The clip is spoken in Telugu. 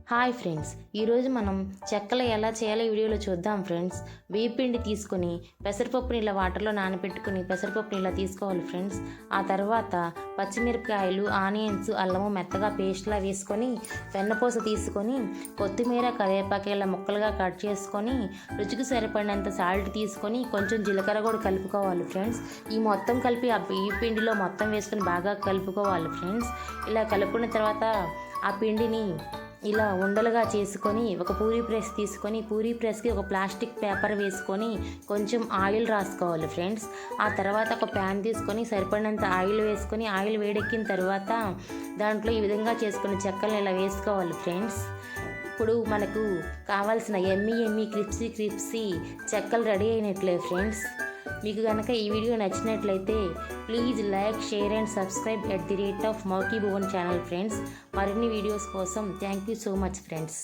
హాయ్ ఫ్రెండ్స్, ఈరోజు మనం చెక్కలు ఎలా చేయాలో ఈ వీడియోలో చూద్దాం ఫ్రెండ్స్. బియ్యం పిండి తీసుకొని పెసరపప్పుని ఇలా వాటర్లో నానబెట్టుకుని పెసరపప్పుని ఇలా తీసుకోవాలి ఫ్రెండ్స్. ఆ తర్వాత పచ్చిమిరపకాయలు, ఆనియన్స్, అల్లము మెత్తగా పేస్ట్లా వేసుకొని వెన్నపూస తీసుకొని కొత్తిమీర, కరివేపాకు ఇలా ముక్కలుగా కట్ చేసుకొని రుచికి సరిపడినంత సాల్ట్ తీసుకొని కొంచెం జీలకర్ర కూడా కలుపుకోవాలి ఫ్రెండ్స్. ఈ మొత్తం కలిపి ఆ బియ్యం పిండిలో మొత్తం వేసుకొని బాగా కలుపుకోవాలి ఫ్రెండ్స్. ఇలా కలుపుకున్న తర్వాత ఆ పిండిని ఇలా ఉండలుగా చేసుకొని ఒక పూరీ ప్రెస్ తీసుకొని పూరీ ప్రెస్కి ఒక ప్లాస్టిక్ పేపర్ వేసుకొని కొంచెం ఆయిల్ రాసుకోవాలి ఫ్రెండ్స్. ఆ తర్వాత ఒక ప్యాన్ తీసుకొని సరిపడినంత ఆయిల్ వేసుకొని ఆయిల్ వేడెక్కిన తర్వాత దాంట్లో ఈ విధంగా చేసుకుని చెక్కలను ఇలా వేసుకోవాలి ఫ్రెండ్స్. ఇప్పుడు మనకు కావాల్సిన ఎమ్మి క్రిప్సీ చెక్కలు రెడీ అయినట్లే ఫ్రెండ్స్. మీకు కనుక ఈ వీడియో నచ్చినట్లయితే please like, share and subscribe @mauki bhuvan channel friends. మరిన్ని వీడియోస్ కోసం thank you so much friends.